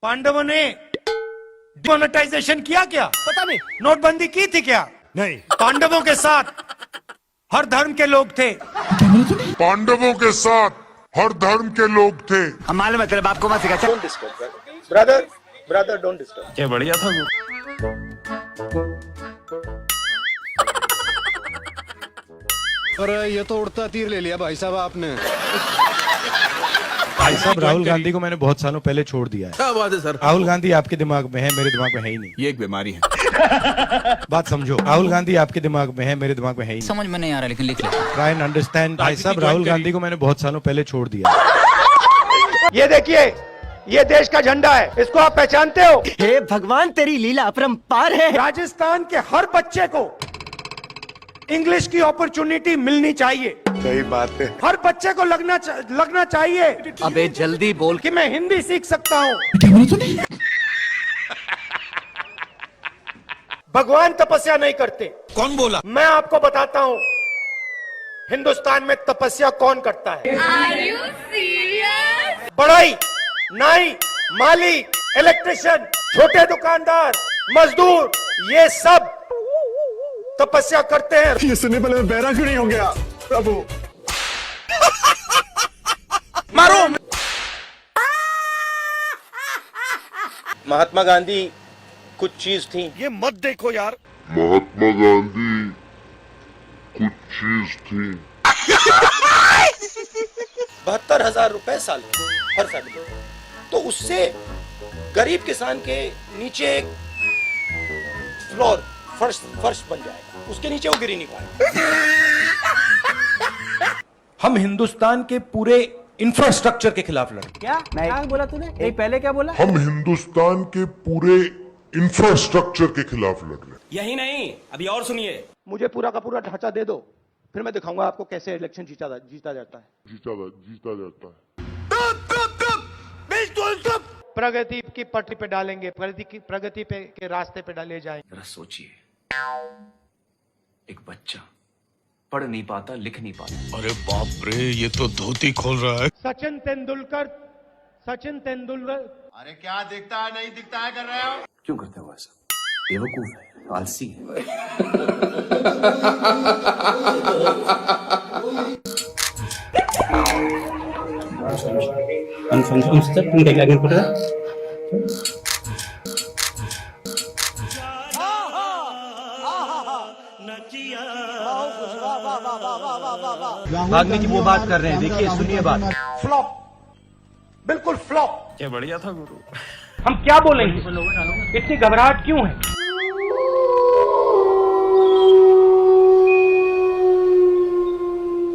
पांडवों ने डिमोनेटाइजेशन किया क्या? पता नहीं। नोटबंदी की थी क्या? नहीं। पांडवों के साथ हर धर्म के लोग थे। पांडवों के साथ हर धर्म के लोग थे। हम मालूम है तेरे बाप को मत सिखा। Don't disturb, brother. Brother, don't disturb. क्या बढ़िया था वो। अरे ये तो उड़ता तीर ले लिया भाई साहब आपने। भाई साहब राहुल गांधी को मैंने बहुत सालों पहले छोड़ दिया है। क्या बात है सर। राहुल गांधी आपके दिमाग में है, मेरे दिमाग में है ही नहीं। ये एक बीमारी है। बात समझो, राहुल गांधी आपके दिमाग में है, मेरे दिमाग में है ही नहीं। समझ में नहीं आ रहा लेकिन लिख ले। Try and understand. भाई साहब राहुल गांधी को मैंने बहुत सालों पहले छोड़ दिया है। ये देखिए, ये देश का झंडा है, इसको आप पहचानते हो? हे भगवान तेरी लीला अपरंपार है। राजस्थान के हर बच्चे को इंग्लिश की अपॉर्चुनिटी मिलनी चाहिए। सही बात है। हर बच्चे को लगना चाहिए अबे जल्दी बोल। कि मैं हिंदी सीख सकता हूँ। भगवान तपस्या नहीं करते। कौन बोला? मैं आपको बताता हूँ हिंदुस्तान में तपस्या कौन करता है। Are you serious? बढ़ई, नाई, माली, इलेक्ट्रिशियन, छोटे दुकानदार, मजदूर, ये सब तपस्या करते हैं। ये सुनने पहले मैं बहरा क्यों नहीं हो गया प्रभु। मारो। महात्मा गांधी कुछ चीज थी। ये मत देखो यार। महात्मा गांधी कुछ चीज थी। 72,000 रुपए साल हर साल। तो उससे गरीब किसान के नीचे एक फ्लोर फर्श बन जाएगा, उसके नीचे वो गिर ही नहीं पाएगा। हम हिंदुस्तान के पूरे इंफ्रास्ट्रक्चर के खिलाफ लड़े। क्या बोला तूने? नहीं पहले क्या बोला? हम हिंदुस्तान के पूरे इंफ्रास्ट्रक्चर के खिलाफ लड़ रहे हैं। यही नहीं, अभी और सुनिए। मुझे पूरा का पूरा ढांचा दे दो, फिर मैं दिखाऊंगा आपको कैसे इलेक्शन जीता जाता है। जीता जाता है। प्रगति की पटरी पे डालेंगे, प्रगति पे के रास्ते पे डाले जाएंगे। जरा सोचिए, एक बच्चा पढ़ नहीं पाता, लिख नहीं पाता। अरे बाप रे, ये तो धोती खोल रहा है। सचिन तेंदुलकर। अरे क्या दिखता है नहीं दिखता है कर रहे हो? क्यों करते हो ऐसा? बेवकूफ है, आलसी है। भागने की वो बात कर रहे हैं, देखिए सुनिए बात। फ्लॉप, बिल्कुल फ्लॉप। क्या बढ़िया था गुरु। हम क्या बोलेंगे? इतनी घबराहट क्यों है?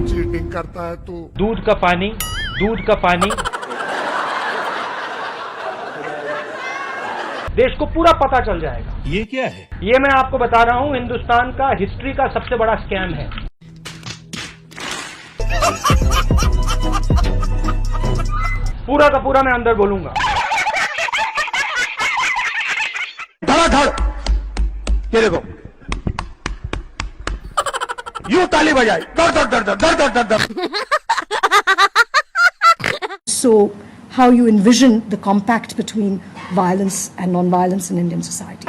चीटिंग करता है तू। दूध का पानी। देश को पूरा पता चल जाएगा। ये क्या है? ये मैं आपको बता रहा हूं, हिंदुस्तान का हिस्ट्री का सबसे बड़ा स्कैम है। पूरा का पूरा मैं अंदर बोलूंगा। धड़ाधड़, ये देखो, यूं ताली बजाई, दर दर दर दर दर दर दर। So, how you envision the compact between violence and non-violence in Indian society?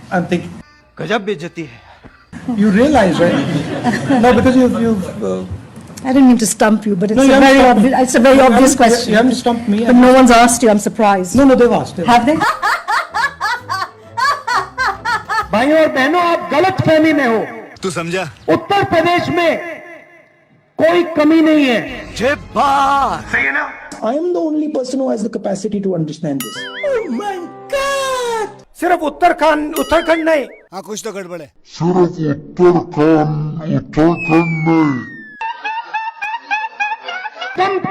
I'm thinking. गजब बेइज्जती है। You realize, right? No, because you I didn't mean to stump you, but it's No, you a haven't very stumped obvious. me. It's a very obvious question. You haven't stumped me. But no one's asked you. I'm surprised. No, they've asked. Have they? भाइयों और बहनों, आप गलत फहमी में हो। तू समझा? उत्तर प्रदेश में कोई कमी नहीं है। जय बात। सही है ना? I am the only person who has the capacity to understand this. Oh my God! सिर्फ उत्तराखंड नहीं। हाँ कुछ तो गड़बड़ है। सिर्फ उत्तराखंड में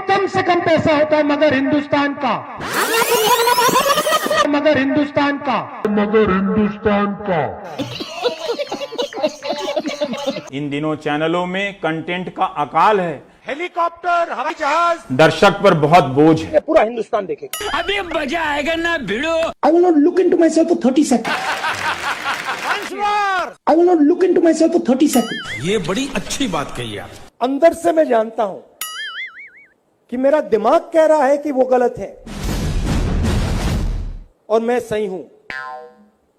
कम से कम पैसा होता है मगर हिंदुस्तान का। इन दिनों चैनलों में कंटेंट का अकाल है। हेलीकॉप्टर, हवाई जहाज, दर्शक पर बहुत बोझ है। पूरा हिंदुस्तान देखेगा। अभी मजा आएगा ना भिड़ो। I will not look into myself for 30 seconds. I will not look into myself for 30 seconds. ये बड़ी अच्छी बात कही आप। अंदर से मैं जानता हूं कि मेरा दिमाग कह रहा है कि वो गलत है और मैं सही हूं,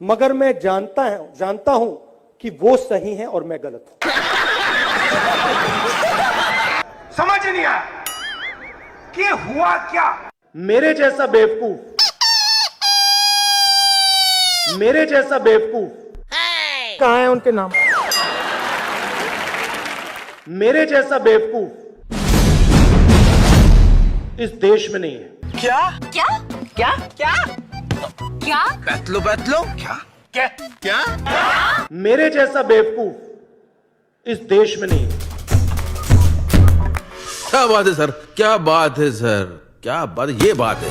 मगर मैं जानता हूं कि वो सही है और मैं गलत हूं। समझ नहीं आया कि हुआ क्या। मेरे जैसा बेवकूफ कहां है उनके नाम? मेरे जैसा बेवकूफ इस देश में नहीं है। क्या बैतलो क्या मेरे जैसा बेवकूफ इस देश में नहीं है। क्या बात है सर, क्या बात है सर, क्या बात, ये बात है।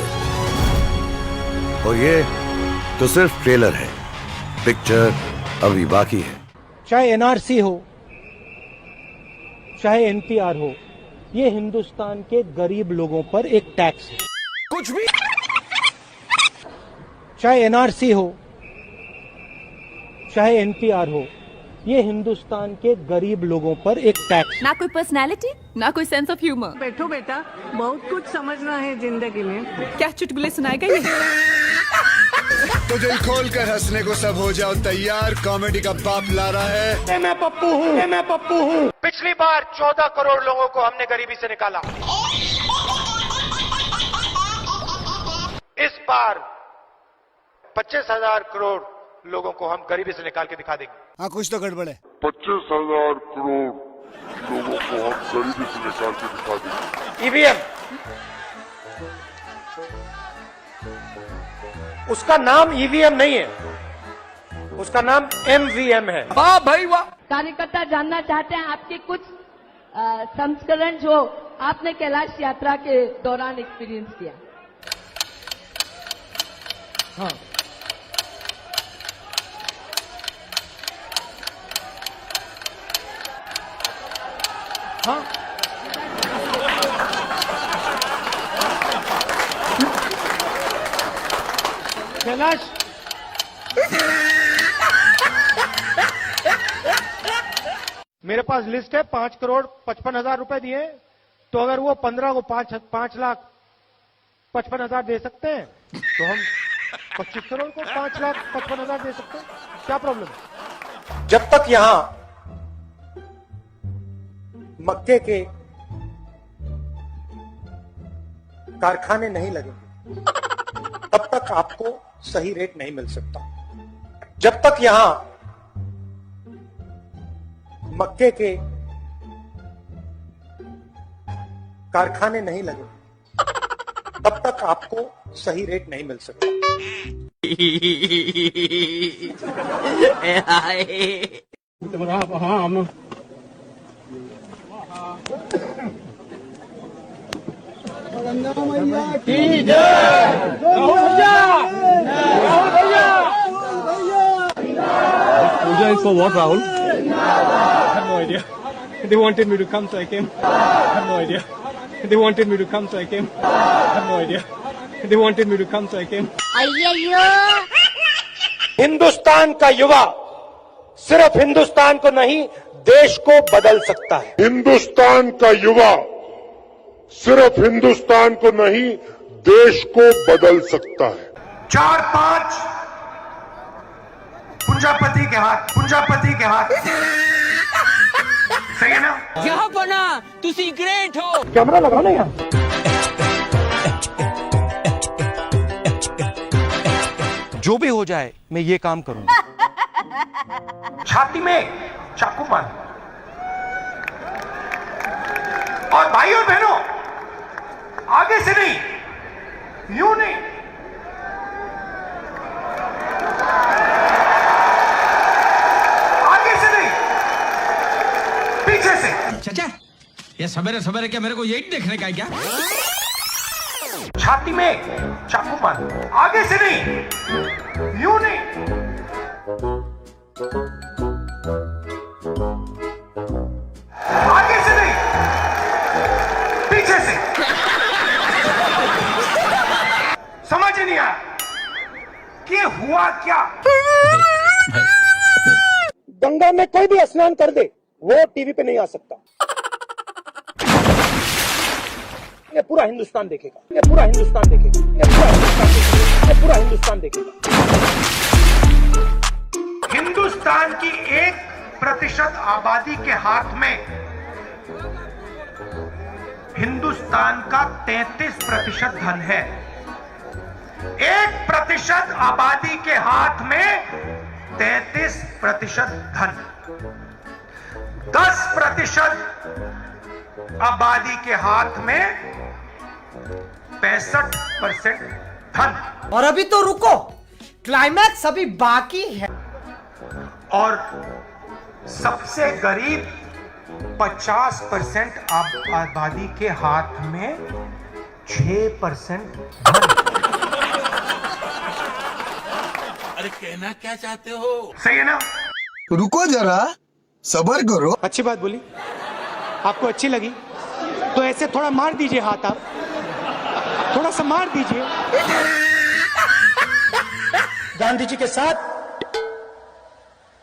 और ये तो सिर्फ ट्रेलर है, पिक्चर अभी बाकी है। चाहे एनआरसी हो, चाहे एनपीआर हो, ये हिंदुस्तान के गरीब लोगों पर एक टैक्स है। कुछ भी। चाहे एनआरसी हो, चाहे एनपीआर हो, ये हिंदुस्तान के गरीब लोगों पर एक टैक्स। ना कोई पर्सनालिटी, ना कोई सेंस ऑफ ह्यूमर। बैठो बेटा, बहुत कुछ समझना है जिंदगी में। क्या चुटकुले सुनाएगा ये? तो दिल खोल कर हंसने को सब हो जाओ तैयार, कॉमेडी का बाप ला रहा है। मैं पप्पू हूँ। पिछली बार 14 करोड़ लोगों को हमने गरीबी से निकाला। इस बार 25,000 करोड़ लोगों को हम गरीबी से निकाल के दिखा देंगे। हाँ, कुछ तो गड़बड़ है। 25,000 करोड़ लोगों को हम गरीबी से निकाल के दिखा देंगे। ईवीएम, उसका नाम ईवीएम नहीं है, उसका नाम एमवीएम है। वाह भाई वाह। कार्यकर्ता जानना चाहते हैं आपके कुछ संस्करण जो आपने कैलाश यात्रा के दौरान एक्सपीरियंस किया। हाँ, हाँ, कैलाश, मेरे पास लिस्ट है। 5,55,000 रुपए दिए, तो अगर वो 15 को 5,55,000 दे सकते हैं, तो हम 25 करोड़ को 5,55,000 दे सकते हैं। क्या प्रॉब्लम है? जब तक यहां मक्के के कारखाने नहीं लगेंगे, तब तक आपको सही रेट नहीं मिल सकता। जब तक यहां मक्के के कारखाने नहीं लगेंगे, तब तक आपको सही रेट नहीं मिल सकता। Puja is for what, Rahul? I have no idea. They wanted me to come, so I came. I have no idea. They wanted me to come, so I came. I have no idea. They wanted me to come, so I came. Hindustan का युवा सिर्फ हिंदुस्तान को नहीं, देश को बदल सकता है। हिंदुस्तान का युवा सिर्फ हिंदुस्तान को नहीं, देश को बदल सकता है। 4-5 पुंजापति के हाथ। सही है ना? यहाँ बना, तुसी ग्रेट हो। कैमरा लगाओ ना यहाँ। जो भी हो जाए, मैं ये काम करूंगा। छाती में चाकू मार। और भाई और बहनों, आगे से नहीं, यूं नहीं, आगे से नहीं, पीछे से। चाचा, ये सवेरे सवेरे क्या मेरे को यही देखने का है क्या? छाती में चाकू मार। आगे से नहीं, यूं नहीं, आगे से नहीं, पीछे से। समझ नहीं आया कि हुआ क्या? गंगा में कोई भी स्नान कर दे, वो टीवी पे नहीं आ सकता। ये पूरा हिंदुस्तान देखेगा, ये पूरा हिंदुस्तान देखेगा, ये पूरा हिंदुस्तान देखेगा, ये पूरा हिंदुस्तान देखेगा। हिंदुस्तान की 1% आबादी के हाथ में हिंदुस्तान का 33% धन है। 1% आबादी के हाथ में 33% धन, 10% आबादी के हाथ में 65% धन। और अभी तो रुको, क्लाइमैक्स अभी बाकी है। और सबसे गरीब 50% आबादी के हाथ में 6% धन। अरे कहना क्या चाहते हो? सही है ना? रुको जरा, सबर करो। अच्छी बात बोली, आपको अच्छी लगी तो ऐसे थोड़ा मार दीजिए हाथ, आप थोड़ा सा मार दीजिए। गांधी जी के साथ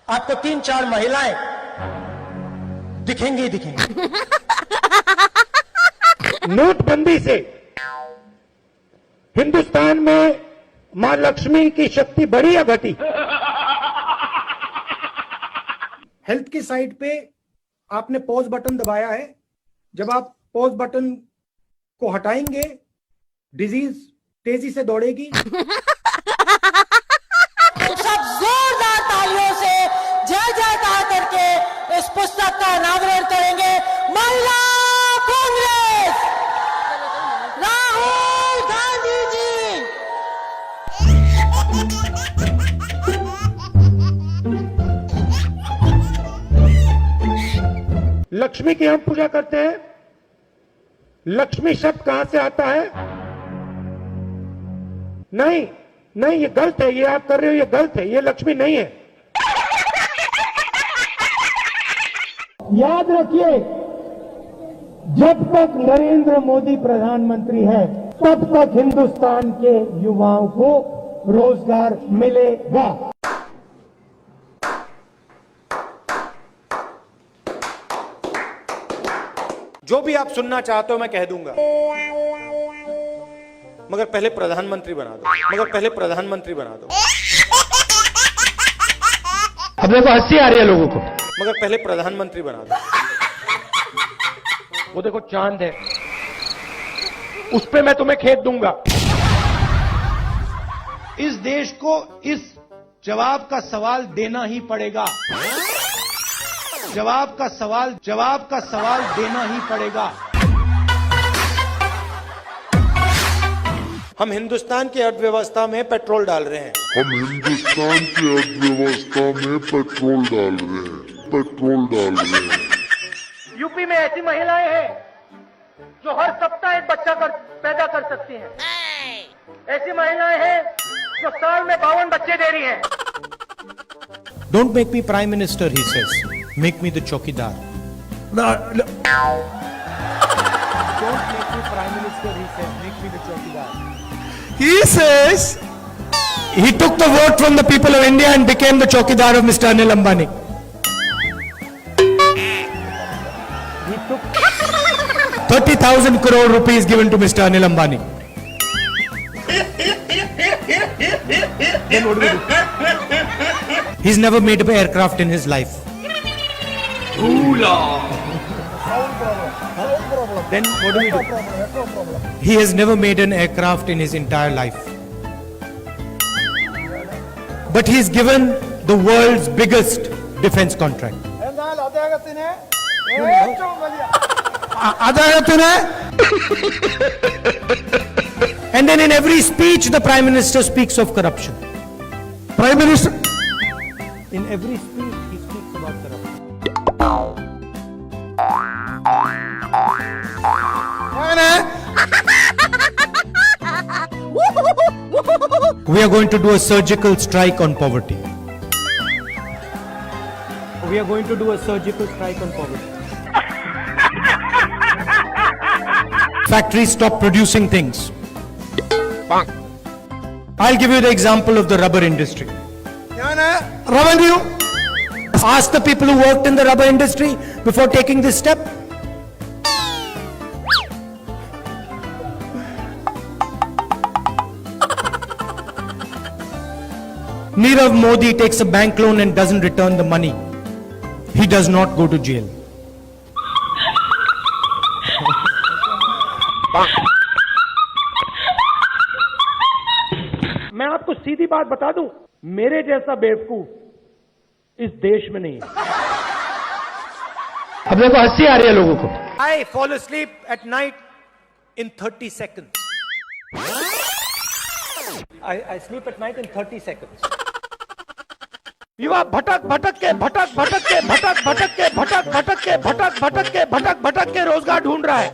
आपको 3-4 महिलाएं दिखेंगी ही दिखेंगी। नोटबंदी से हिंदुस्तान में मां लक्ष्मी की शक्ति बढ़ी या घटी? हेल्थ की साइट पे आपने पॉज बटन दबाया है। जब आप पॉज बटन को हटाएंगे, डिजीज तेजी से दौड़ेगी। सब जोरदार तालियों से जय जयकार करके इस पुस्तक का अनावरण करेंगे। महिला कांग्रेस, राहुल गांधी जी। लक्ष्मी की हम पूजा करते हैं। लक्ष्मी शब्द कहां से आता है? नहीं नहीं, ये गलत है, ये आप कर रहे हो, ये गलत है, ये लक्ष्मी नहीं है। याद रखिए, जब तक नरेंद्र मोदी प्रधानमंत्री है, तब तक हिंदुस्तान के युवाओं को रोजगार मिलेगा। जो भी आप सुनना चाहते हो मैं कह दूंगा, मगर पहले प्रधानमंत्री बना दो, मगर पहले प्रधानमंत्री बना दो। अब देखो हंसी आ रही है लोगों को, मगर पहले प्रधानमंत्री बना दो। वो देखो चांद है, उस पे मैं तुम्हें खेत दूंगा। इस देश को इस जवाब का सवाल देना ही पड़ेगा। जवाब का सवाल देना ही पड़ेगा। हम हिंदुस्तान की अर्थव्यवस्था में पेट्रोल डाल रहे हैं। हम हिंदुस्तान की अर्थव्यवस्था में पेट्रोल डाल रहे हैं। यूपी में ऐसी महिलाएं हैं जो हर सप्ताह एक बच्चा पैदा कर सकती हैं। ऐसी महिलाएं हैं जो साल में 52 बच्चे दे रही हैं। Don't make me prime minister, he says. Make me the chokidar. No. Don't make me prime minister, he said. Make me the chokidar. He says he took the vote from the people of India and became the chokidar of Mr. Anil Ambani. He took 30,000 crore rupees given to Mr. Anil Ambani. Then what do we do? He's never made an aircraft in his life. Then what do we do? He has never made an aircraft in his entire life. But he's given the world's biggest defense contract. And then in every speech the Prime Minister speaks of corruption. Prime Minister, in every speech he speaks about corruption. We are going to do a surgical strike on poverty. We are going to do a surgical strike on poverty. Factories stop producing things. I'll give you the example of the rubber industry. Revenue ask the people who worked in the rubber industry before taking this step. Nirav Modi takes a bank loan and doesn't return the money. He does not go to jail. मैं आपको सीधी बात बता दूं, मेरे जैसा बेवकूफ इस देश में नहीं है। अब देखो हंसी आ रही है लोगों को। I fall asleep at night in 30 seconds. I sleep at night in 30 seconds. युवा भटक भटक के रोजगार ढूंढ रहा है।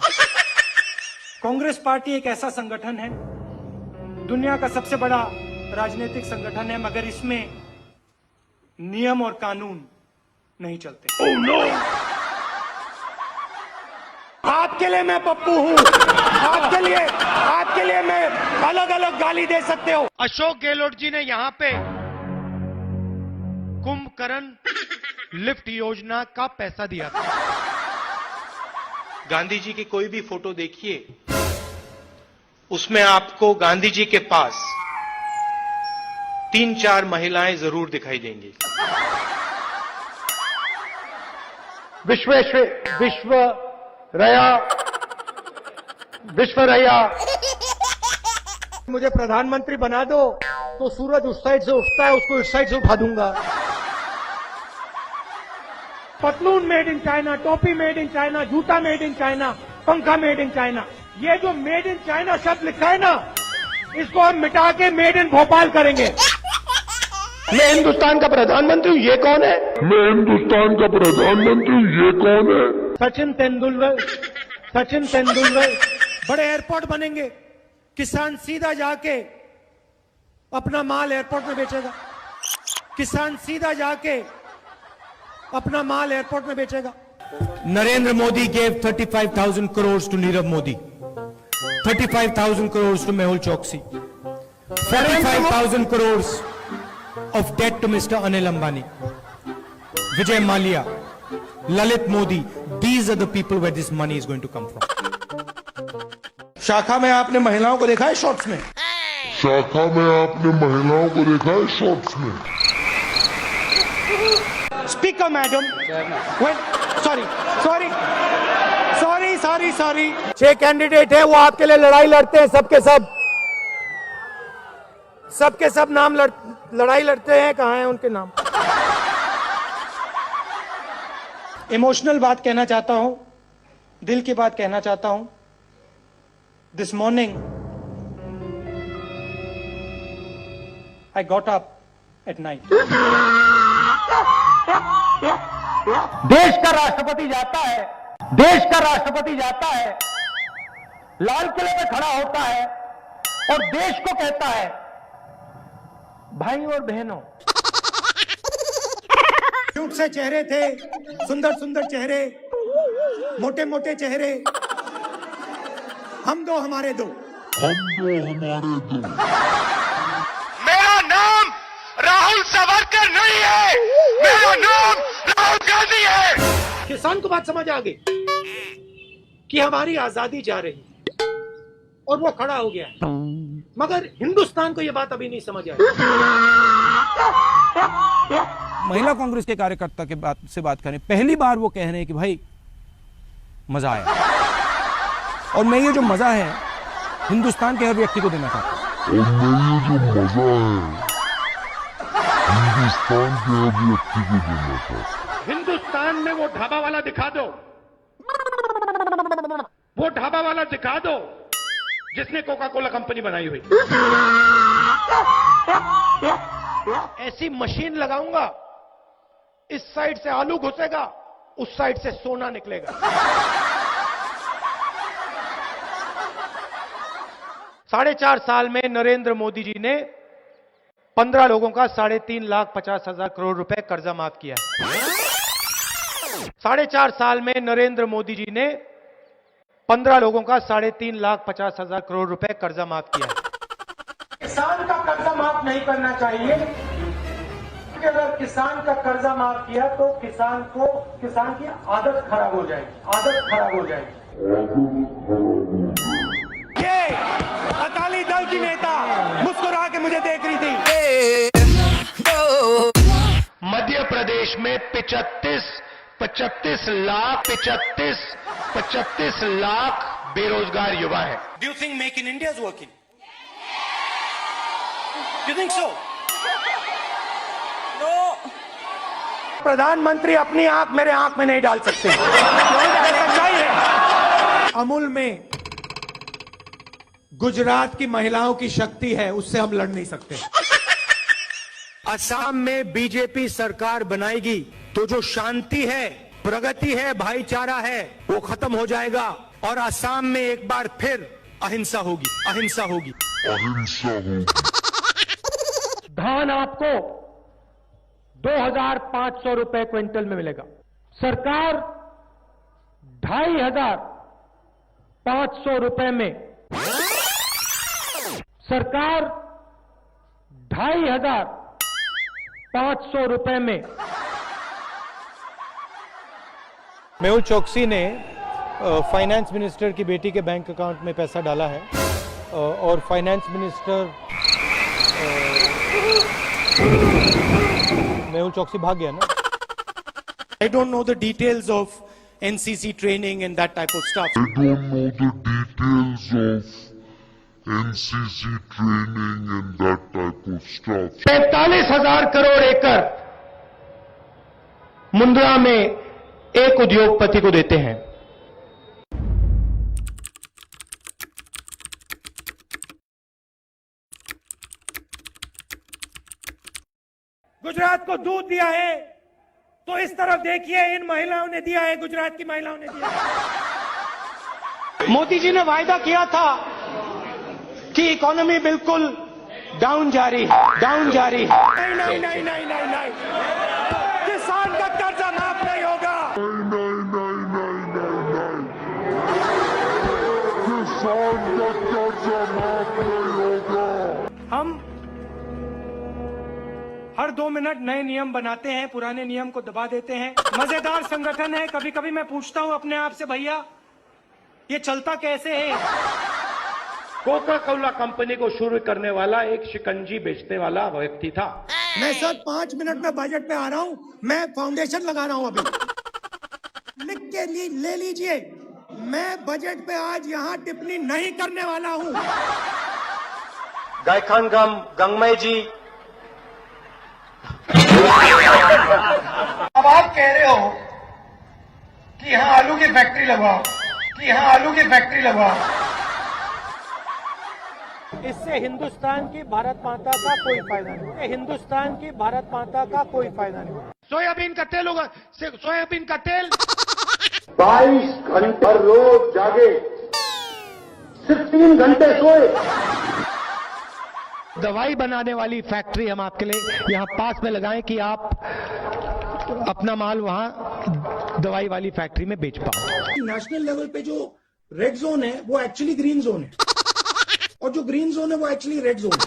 कांग्रेस पार्टी एक ऐसा संगठन है, दुनिया का सबसे बड़ा राजनीतिक संगठन है, मगर इसमें नियम और कानून नहीं चलते। Oh, no! आपके लिए मैं पप्पू हूं, आपके लिए मैं अलग अलग गाली दे सकते हो। अशोक गहलोत जी ने यहां पे कुंभकर्ण लिफ्ट योजना का पैसा दिया था। गांधी जी की कोई भी फोटो देखिए, उसमें आपको गांधी जी के पास 3-4 महिलाएं जरूर दिखाई देंगी। विश्वरया मुझे प्रधानमंत्री बना दो तो सूरज उस साइड से उठता है, उसको इस साइड से उठा दूंगा। पतलून मेड इन चाइना, टोपी मेड इन चाइना, जूता मेड इन चाइना, पंखा मेड इन चाइना। ये जो मेड इन चाइना शब्द लिखा है ना, इसको हम मिटा के मेड इन भोपाल करेंगे। मैं हिंदुस्तान का प्रधानमंत्री हूं, ये कौन है? मैं हिंदुस्तान का प्रधानमंत्री हूं, ये कौन है? सचिन तेंदुलकर। बड़े एयरपोर्ट बनेंगे, किसान सीधा जाके अपना माल एयरपोर्ट में बेचेगा। Narendra Modi gave 35,000 crores to Nirav Modi, 35,000 crores to Mehul Choksi, 45,000 crores of debt to Mr. Anil Ambani, Vijay Mallya, Lalit Modi. These are the people where this money is going to come from. शाखा में आपने महिलाओं को देखा है shorts में? शाखा में आपने महिलाओं को देखा है शॉर्ट्स में? Speaker madam, sorry. 6 कैंडिडेट है, वो आपके लिए लड़ाई लड़ते हैं, सबके सब नाम लड़ाई लड़ते हैं। कहां है उनके नाम? इमोशनल बात कहना चाहता हूं, दिल की बात कहना चाहता हूं। This morning, I got up at night. देश का राष्ट्रपति जाता है, लाल किले में खड़ा होता है और देश को कहता है, भाई और बहनों। क्यूट से चेहरे थे, सुंदर चेहरे, मोटे चेहरे, हम दो हमारे दो। मेरा नाम राहुल सावरकर नहीं है, मेरा नाम राहुल गांधी है। किसान को बात समझ आ गई कि हमारी आजादी जा रही है और वो खड़ा हो गया है, मगर हिंदुस्तान को ये बात अभी नहीं समझ आई। महिला कांग्रेस के कार्यकर्ता के बात करें, पहली बार वो कह रहे हैं कि भाई मजा आया, और मैं ये जो मजा है हिंदुस्तान के हर व्यक्ति को देना चाहता हूं। हिंदुस्तान में वो ढाबा वाला दिखा दो जिसने कोका कोला कंपनी बनाई हुई। ऐसी मशीन लगाऊंगा, इस साइड से आलू घुसेगा, उस साइड से सोना निकलेगा। 4.5 साल में नरेंद्र मोदी जी ने 15 लोगों का 3,50,000 करोड़ रुपए कर्जा माफ किया है। 4.5 साल में नरेंद्र मोदी जी ने 15 लोगों का 3,50,000 करोड़ रुपए कर्जा माफ किया है। किसान का कर्जा माफ नहीं करना चाहिए, कि अगर किसान का कर्जा माफ किया तो किसान की आदत खराब हो जाएगी। ये अकाली दल की नेता मुस्कुरा के मुझे देख रही थी। मध्य प्रदेश में 35 लाख बेरोजगार युवा है। Do you think make in India is working? Do you think so? प्रधानमंत्री अपनी आंख मेरे आंख में नहीं डाल सकते। सच्चाई है। अमूल में गुजरात की महिलाओं की शक्ति है, उससे हम लड़ नहीं सकते। असम में बीजेपी सरकार बनाएगी तो जो शांति है, प्रगति है, भाईचारा है, वो खत्म हो जाएगा और असम में एक बार फिर अहिंसा होगी। धान आपको 2,500 रुपए क्विंटल में मिलेगा। सरकार 2,500 रुपए में, सरकार 2,500 रुपए में। मेहुल चोकसी ने फाइनेंस मिनिस्टर की बेटी के बैंक अकाउंट में पैसा डाला है और फाइनेंस मिनिस्टर मेहुल चोकसी भाग गया ना। I don't know the details of NCC training and that type of stuff. 45,000 crore एकड़ मुंद्रा में एक उद्योगपति को देते हैं। गुजरात को दूध दिया है तो इस तरफ देखिए, इन महिलाओं ने दिया है, गुजरात की महिलाओं ने दिया है। मोदी जी ने वायदा किया था कि इकोनॉमी बिल्कुल डाउन जा रही है। नहीं, किसान का कर्जा माफ नहीं होगा। किसान का कर्जा माफ नहीं होगा। हम हर 2 मिनट नए नियम बनाते हैं, पुराने नियम को दबा देते हैं। मजेदार संगठन है। कभी कभी मैं पूछता हूं अपने आप से, भैया ये चलता कैसे है? कोका कोला कंपनी को शुरू करने वाला एक शिकंजी बेचने वाला व्यक्ति था। मैं सर 5 मिनट में बजट पे आ रहा हूं, मैं फाउंडेशन लगा रहा हूं अभी। लिख के ले लीजिए, मैं बजट पे आज यहां टिप्पणी नहीं करने वाला हूं। गायखान गंगमय जी, अब आप कह रहे हो कि यहां आलू की फैक्ट्री लगवाओ, इससे हिंदुस्तान की भारत माता का कोई फायदा नहीं। सोयाबीन का तेल होगा, सोयाबीन का तेल 22 घंटे रोज जागे, सिर्फ 3 घंटे सोए। दवाई बनाने वाली फैक्ट्री हम आपके लिए यहाँ पास में लगाएं कि आप अपना माल वहाँ दवाई वाली फैक्ट्री में बेच पाओ। नेशनल लेवल पे जो रेड जोन है वो एक्चुअली ग्रीन जोन है और जो ग्रीन जोन है वो एक्चुअली रेड जोन है।